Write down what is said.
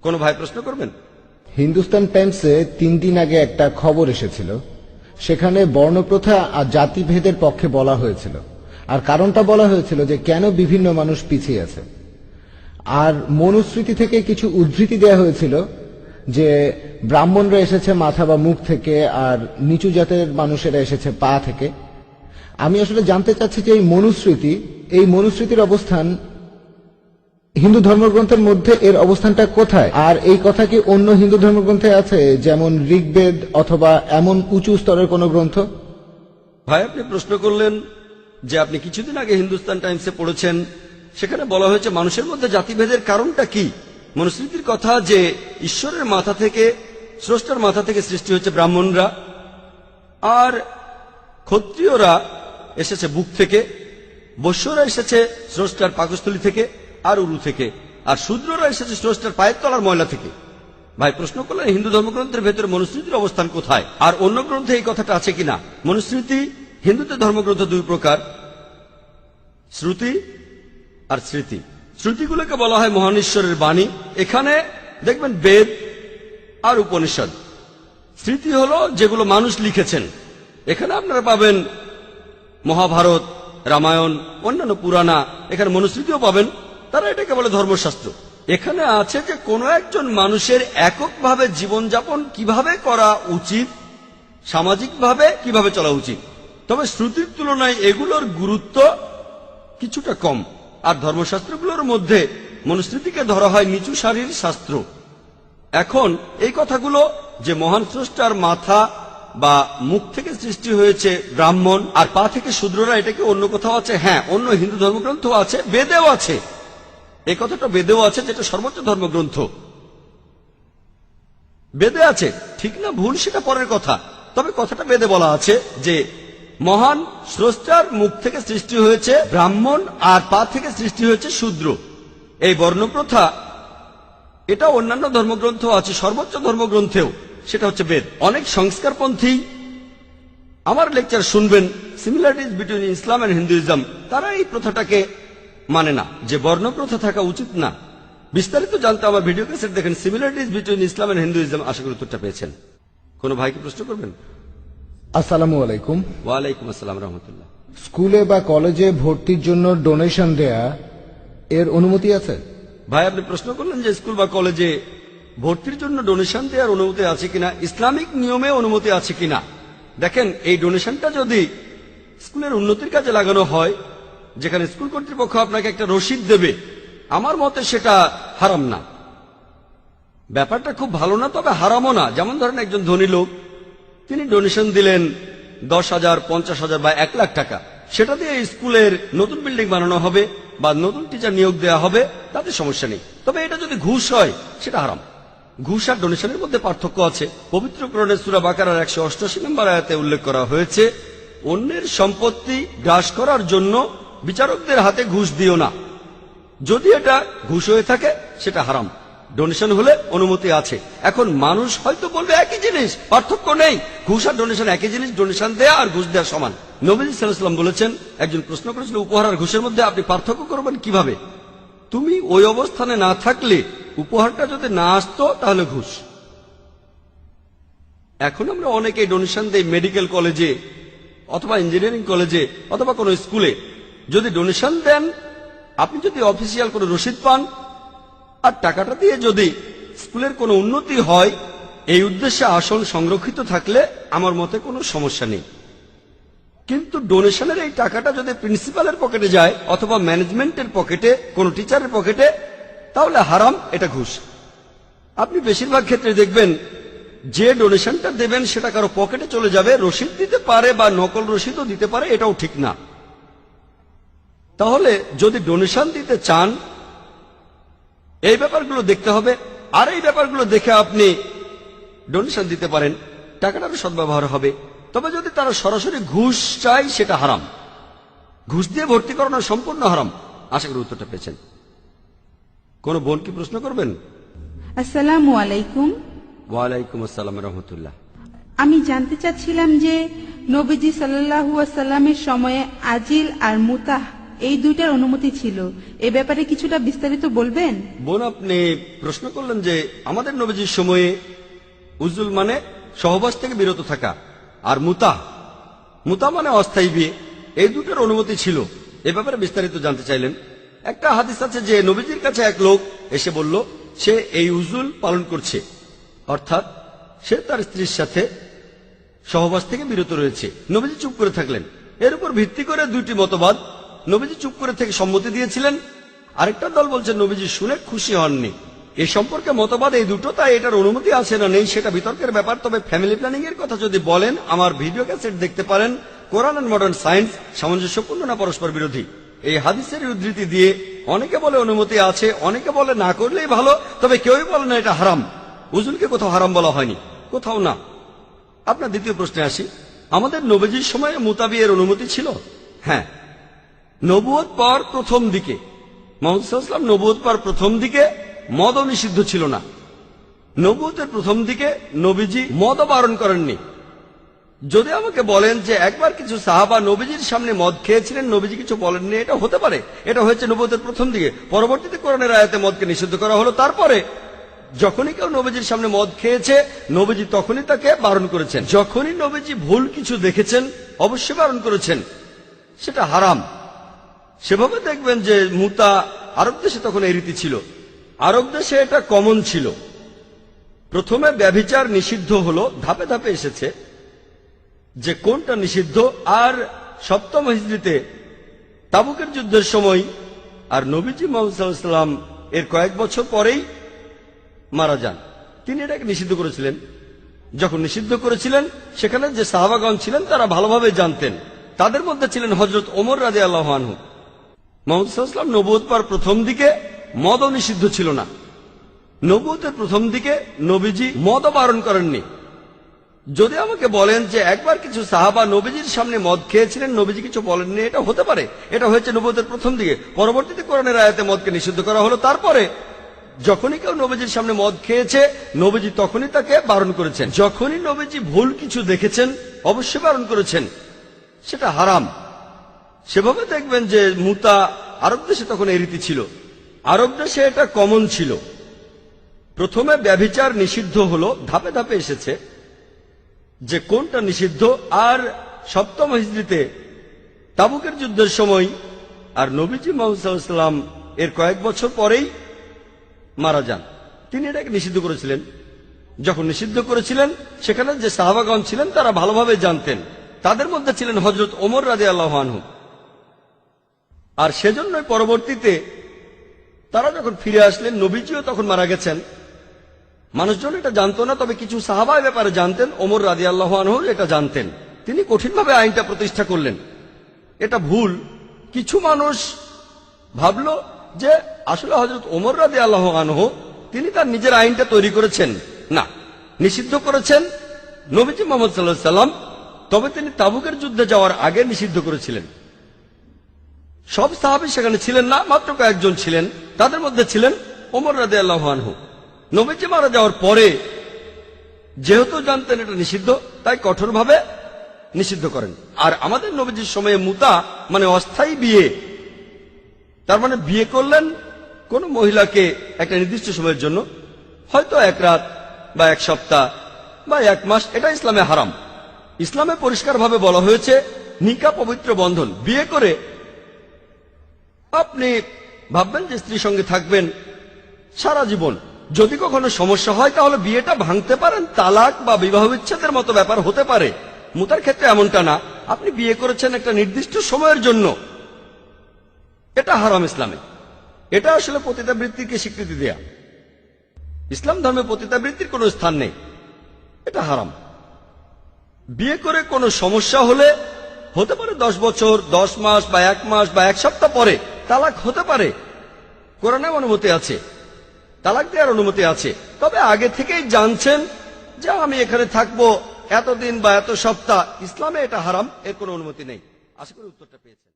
কোন ভাই প্রশ্ন করবেন? হিন্দুস্তান টাইমসে 3 দিন আগে একটা খবর এসেছিল, সেখানে বর্ণপ্রথা আর জাতিভেদের পক্ষে বলা হয়েছিল, আর কারণটা বলা হয়েছিল যে কেন বিভিন্ন মানুষ পিছিয়ে আছে। আর মনুস্মৃতি থেকে কিছু উদ্ধৃতি দেওয়া হয়েছিল যে ব্রাহ্মণরা এসেছে মাথা বা মুখ থেকে, আর নিচু জাতের মানুষেরা এসেছে পা থেকে। আমি আসলে জানতে চাচ্ছি যে এই মনুস্মৃতির অবস্থান হিন্দু ধর্মগ্রন্থের মধ্যে, এর অবস্থানটা কোথায়, আর এই কথা কি অন্য হিন্দু ধর্মগ্রন্থে আছে, যেমন ঋগ্বেদ অথবা এমন উঁচু স্তরের কোন গ্রন্থ? ভাই, আপনি প্রশ্ন করলেন যে আপনি কিছুদিন আগে হিন্দুস্তান টাইমসে পড়েছেন, সেখানে বলা হয়েছে মানুষের মধ্যে জাতিভেদের কারণটা কি। মনুস্মৃতির কথা যে ঈশ্বরের মাথা থেকে, স্রষ্টার মাথা থেকে সৃষ্টি হয়েছে ব্রাহ্মণরা, আর ক্ষত্রিয়রা এসেছে বুক থেকে, বৈশ্যরা এসেছে স্রষ্টার পাকস্থলী থেকে আর উরু থেকে, আর শূদ্ররা এসেছে স্রষ্টার পায়ের তলার ময়লা থেকে। ভাই প্রশ্ন করলেন হিন্দু ধর্মগ্রন্থের ভেতরে মনুস্মৃতির অবস্থান কোথায়, আর অন্য গ্রন্থে এই কথাটা আছে কিনা। মনুস্মৃতি হিন্দুদের ধর্মগ্রন্থ দুই প্রকার, শ্রুতি আর স্মৃতি। শ্রুতিগুলোকে বলা হয় মহান ঈশ্বরের বাণী, এখানে দেখবেন বেদ আর উপনিষদ। স্মৃতি হলো যেগুলো মানুষ লিখেছেন, এখানে আপনারা পাবেন মহাভারত, রামায়ণ, অন্যান্য পুরাণা, এখানে মনুস্মৃতিও পাবেন। তারা এটাকে বলে ধর্মশাস্ত্র। এখানে আছে যে কোনো একজন মানুষের এককভাবে জীবনযাপন কিভাবে করা উচিত, সামাজিকভাবে কিভাবে চলা উচিত। তবে শ্রুতির তুলনায় এগুলোর গুরুত্ব কিছুটা কম। আর ধর্মশাস্ত্রগুলোর মধ্যে মনুস্মৃতিকে ধরা হয় নিচু সারির শাস্ত্র। এখন এই কথাগুলো যে মহান স্রষ্টার মাথা বা মুখ থেকে সৃষ্টি হয়েছে ব্রাহ্মণ আর পা থেকে শূদ্ররা, এটাকে অন্য কোথাও আছে? হ্যাঁ, অন্য হিন্দু ধর্মগ্রন্থ আছে, বেদেও আছে। এই কথাটা বেদেও আছে, যেটা সর্বোচ্চ ধর্মগ্রন্থ। বেদে আছে, ঠিক না ভুল সেটা পরের কথা, তবে কথাটা বেদে বলা আছে যে মহান স্রষ্টার মুখ থেকে সৃষ্টি হয়েছে ব্রাহ্মণ আর পা থেকে সৃষ্টি হয়েছে শূদ্র। এই বর্ণপ্রথা এটা অন্যান্য ধর্মগ্রন্থ আছে, সর্বোচ্চ ধর্মগ্রন্থেও, সেটা হচ্ছে বেদ। অনেক সংস্কারপন্থী আমার লেকচার শুনবেন, similarities between Islam and Hinduism, তারা এই প্রথাটাকে মানে না, যে বর্ণপ্রথা থাকা উচিত না। বিস্তারিত জানতে আমার ভিডিও ক্যাসেট দেখেন, similarities between Islam and Hinduism. আশা করি উত্তরটা পেয়েছেন। কোন ভাইকে প্রশ্ন করবেন? আসসালামু আলাইকুম। ওয়ালাইকুম আসসালাম রহমতুল্লাহ। স্কুলে বা কলেজে ভর্তির জন্য ডোনেশন দেয়া এর অনুমতি আছে? ভাই, আপনি প্রশ্ন করলেন যে স্কুল বা কলেজে ভর্তির জন্য ডোনেশন দেওয়ার অনুমতি আছে কিনা, ইসলামিক নিয়মে অনুমতি আছে কিনা। দেখেন, এই ডোনেশনটা যদি স্কুলের উন্নতির কাজে লাগানো হয়, যেখানে স্কুল কর্তৃপক্ষ আপনাকে একটা রসিদ দেবে, আমার মতে সেটা হারাম না। ব্যাপারটা খুব ভালো না, তবে হারামও না। যেমন ধরেন একজন ধনী লোক, তিনি ডোনেশন দিলেন 10,000, 50,000 বা 1 লাখ টাকা, সেটা দিয়ে স্কুলের নতুন বিল্ডিং বানানো হবে বা নতুন টিচার নিয়োগ দেওয়া হবে, তাতে সমস্যা নেই। তবে এটা যদি ঘুষ হয়, সেটা হারাম। ঘুষ আর ডোনেশনের মধ্যে পার্থক্য আছে। পবিত্র কোরআনে সূরা বাকারার 188 নম্বর আয়াতে উল্লেখ করা হয়েছে, অন্যের সম্পত্তি গ্রাস করার জন্য বিচারকদের হাতে ঘুষ দিও না। যদি এটা ঘুষ হয়ে থাকে, সেটা হারাম। ডোনেশন হলে অনুমতি আছে। এখন মানুষ হয়তো বলবে একই জিনিস, পার্থক্য নেই, ঘুষ আর ডোনেশন একই জিনিস, ডোনেশন দেয়া আর ঘুষ দেওয়া সমান। নবী সাল্লাল্লাহু আলাইহি ওয়াসাল্লাম বলেছেন, একজন প্রশ্ন করেছিল উপহার আর ঘুষের মধ্যে আপনি পার্থক্য করবেন কিভাবে। তুমি ওই অবস্থানে না থাকলে, উপহারটা যদি না আসতো, তাহলে ঘুষ। এখন আমরা অনেকে ডোনেশন দেই মেডিকেল কলেজে অথবা ইঞ্জিনিয়ারিং কলেজে অথবা কোনো স্কুলে। যদি ডোনেশন দেন, আপনি যদি অফিসিয়াল কোনো রসিদ পান আর টাকাটা দিয়ে যদি স্কুলের কোনো উন্নতি হয়, এই উদ্দেশ্যে আসন সংরক্ষিত থাকলে আমার মতে কোনো সমস্যা নেই। কিন্তু ডোনেশনের এই টাকাটা যদি প্রিন্সিপালের পকেটে যায় অথবা ম্যানেজমেন্টের পকেটে, কোনো টিচারের পকেটে, তাহলে হারাম, এটা ঘুষ। আপনি বেশিরভাগ ক্ষেত্রে দেখবেন যে ডোনেশনটা দেবেন সেটা কারো পকেটে চলে যাবে, রসিদ দিতে পারে বা নকল রসিদও দিতে পারে, এটাও ঠিক না। তাহলে যদি ডোনেশন দিতে চান, এই ব্যাপারগুলো দেখতে হবে, আর এই ব্যাপারগুলো দেখে আপনি ডোনেশন দিতে পারেন, টাকাটার সদ্ব্যবহার হবে। তবে যদি তারা সরাসরি ঘুষ চায়, সেটা হারাম। ঘুষ দিয়ে ভর্তি করানো সম্পূর্ণ হারাম। আশা করি উত্তরটা পেয়েছেন। কোন বোন কি প্রশ্ন করবেন? আসসালামু আলাইকুম। ওয়ালাইকুম আসসালাম রহমতুল্লাহ। আমি জানতে চাচ্ছিলাম যে নবীজি সাল্লাল্লাহু আলাইহি ওয়াসাল্লামের সময়ে আজিল আর মুতাহ এই দুইটার অনুমতি ছিল, এ ব্যাপারে কিছুটা বিস্তারিত বলবেন? বোন, আপনি প্রশ্ন করলেন যে আমাদের নবীজির সময়ে উজুল মানে সহবাস থেকে বিরত থাকা, আর মুতা মুতা মানে অস্থায়ী বিয়ে, এই দুটোর অনুমতি ছিল। এ ব্যাপারে বিস্তারিত জানতে চাইলেন। একটা হাদিস আছে যে নবীজির কাছে এক লোক এসে বলল সে এই উজুল পালন করছে, অর্থাৎ সে তার স্ত্রীর সাথে সহবাস থেকে বিরত রয়েছে। নবীজি চুপ করে থাকলেন। এর উপর ভিত্তি করে দুইটি মতবাদ। নবীজি চুপ করে থেকে সম্মতি দিয়েছিলেন, আরেকটা দল বলছে নবীজি শুনে খুশি হননি। এই সম্পর্কে মতবাদ এই দুটো, তাই এটার অনুমতি আছে না নেই সেটা বিতর্কের ব্যাপার। তবে ফ্যামিলি প্ল্যানিং এর কথা যদি বলেন, আমার ভিডিও ক্যাসেট দেখতে পারেন, কোরআন এন্ড মডার্ন সায়েন্স সামঞ্জস্যপূর্ণ না পরস্পর বিরোধী। এই হাদিসের উদ্ধৃতি দিয়ে অনেকে বলে অনুমতি আছে, অনেকে বলে না করলেই ভালো, তবে কেউই বলে না এটা হারাম। উজুলকে কোথাও হারাম বলা হয়নি, কোথাও না। আপনার দ্বিতীয় প্রশ্নে আসি, আমাদের নবীজির সময়ে মুতাবিয়ের অনুমতি ছিল? হ্যাঁ, নবুয়ত পাওয়ার প্রথম দিকে, মুহাম্মদ সাল্লাল্লাহু আলাইহি ওয়াসাল্লাম নবুয়ত পাওয়ার প্রথম দিকে মদও নিষিদ্ধ ছিল না। নবুয়তের প্রথম দিকে নবীজি মদও বারণ করেননি। যদি আমাকে বলেন যে একবার কিছু সাহাবা নবীজির সামনে মদ খেয়েছিলেন, নবীজি কিছু বলেননি, এটা হতে পারে। এটা হয়েছে নবুয়তের প্রথম দিকে। পরবর্তীতে কোরআনের আয়াতে মদকে নিষিদ্ধ করা হলো। তারপরে যখনই কেউ নবীজির সামনে মদ খেয়েছে, নবীজি তখনই তাকে বারণ করেছেন। যখনই নবীজি ভুল কিছু দেখেছেন, অবশ্যই বারণ করেছেন, সেটা হারাম। সেভাবে দেখবেন যে মুতা আরব দেশে তখন এই রীতি ছিল, আরব দেশে এটা কমন ছিল। প্রথমে ব্যভিচার নিষিদ্ধ হলো, ধাপে ধাপে এসেছে যে কোনটা নিষিদ্ধ। আর সপ্তম হিজরিতে তাবুকের যুদ্ধের সময় আর নবীজি মুহাম্মদ সাল্লাল্লাহু আলাইহি ওয়াসাল্লাম এর কয়েক বছর পরেই মারা যান। তিনি এটাকে নিষিদ্ধ করেছিলেন। যখন নিষিদ্ধ করেছিলেন, সেখানে যে সাহাবাগণ ছিলেন তারা ভালোভাবে জানতেন। তাদের মধ্যে ছিলেন হযরত ওমর রাদিয়াল্লাহু আনহু। মুহাম্মদ সাল্লাল্লাহু আলাইহি ওয়াসাল্লাম নবুয়ত পাওয়ার প্রথম দিকে মদও নিষিদ্ধ ছিল না। নবুয়তের প্রথম দিকে নবীজি মদও বারণ করেননি। যদি আমাকে বলেন যে একবার কিছু সাহাবা নবীজির সামনে মদ খেয়েছিলেন, নবীজি কিছু বলেননি, এটা হতে পারে। এটা হয়েছে নবুয়তের প্রথম দিকে। পরবর্তীতে কোরআনের আয়াতে মদকে নিষিদ্ধ করা হলো। তারপরে যখনই কেউ নবীজির সামনে মদ খেয়েছে, নবীজি তখনই তাকে বারণ করেছেন। যখনই নবীজি ভুল কিছু দেখেছেন, অবশ্যই বারণ করেছেন, সেটা হারাম। সেভাবে দেখবেন যে মুতা আরব দেশে তখন এই রীতি ছিল, আরব দেশে এটা কমন ছিল। প্রথমে ব্যভিচার নিষিদ্ধ হলো, ধাপে ধাপে এসেছে যে কোনটা নিষিদ্ধ। আর সপ্তম হিজরিতে তাবুকের যুদ্ধের সময় আর নবীজি মুহাম্মদ সাল্লাল্লাহু আলাইহি ওয়াসাল্লাম এর কয়েক বছর পরেই মারা যান। তিনি এটাকে নিষিদ্ধ করেছিলেন। যখন নিষিদ্ধ করেছিলেন, সেখানে যে সাহাবাগণ ছিলেন তারা ভালোভাবে জানতেন। তাদের মধ্যে ছিলেন হযরত ওমর রাদিয়াল্লাহু আনহু। আর সেজন্যই পরবর্তীতে তারা যখন ফিরে আসলেন, নবীজিও তখন মারা গেছেন। মানুষজন এটা জানতো না, তবে কিছু সাহাবা এ ব্যাপারে জানতেন। ওমর রাদিয়াল্লাহু আনহু এটা জানতেন। তিনি কঠিনভাবে আইনটা প্রতিষ্ঠা করলেন। এটা ভুল। কিছু মানুষ ভাবলো যে আসলে হযরত ওমর রাদিয়াল্লাহু আনহু তিনি তার নিজের আইনটা তৈরি করেছেন। না, নিষিদ্ধ করেছেন নবীজি মুহাম্মদ সাল্লাল্লাহু আলাইহি ওয়াসাল্লাম। তবে তিনি তাবুকের যুদ্ধে যাওয়ার আগে নিষিদ্ধ করেছিলেন। সব সাহাবী সেখানে ছিলেন না, মাত্র কয়েকজন ছিলেন। তাদের মধ্যে ছিলেন ওমর রাদিয়াল্লাহু আনহু। নবীজি মারা যাওয়ার পরে যেহেতু জানতেন এটা নিষিদ্ধ, তাই কঠোরভাবে নিষিদ্ধ করেন। আর আমাদের নবীজির সময়ে মুতা মানে অস্থায়ী বিয়ে। তার মানে বিয়ে করলেন কোন মহিলাকে একটা নির্দিষ্ট সময়ের জন্য, হয়তো এক রাত বা এক সপ্তাহ বা এক মাস। এটা ইসলামে হারাম। ইসলামে পরিষ্কারভাবে বলা হয়েছে নিকাহ পবিত্র বন্ধন। বিয়ে করে আপনি ভাববেন যে স্ত্রীর সঙ্গে থাকবেন সারা জীবন। যদি কখনো সমস্যা হয় তাহলে বিয়েটা ভাঙতে পারেন, তালাক বা বিবাহ বিচ্ছেদের মতো ব্যাপার হতে পারে। মুতার ক্ষেত্রে এমনটা না। আপনি বিয়ে করেছেন একটা নির্দিষ্ট সময়ের জন্য, এটা হারাম ইসলামে। এটা আসলে পতিতাবৃত্তিকে স্বীকৃতি দেয়া। ইসলাম ধর্মে পতিতাবৃত্তির কোনো স্থান নেই, এটা হারাম। বিয়ে করে কোনো সমস্যা হলে হতে পারে 10 বছর, 10 মাস বা 1 মাস বা 1 সপ্তাহ পরে তালাক হতে পারে। কোরআনে অনুমতি আছে, তালাক দেওয়ার অনুমতি আছে। তবে আগে থেকেই জানছেন যে আমি এখানে থাকবো এতদিন বা এত সপ্তাহ, ইসলামে এটা হারাম, এর কোনো অনুমতি নেই। আশা করি উত্তরটা পেয়েছেন।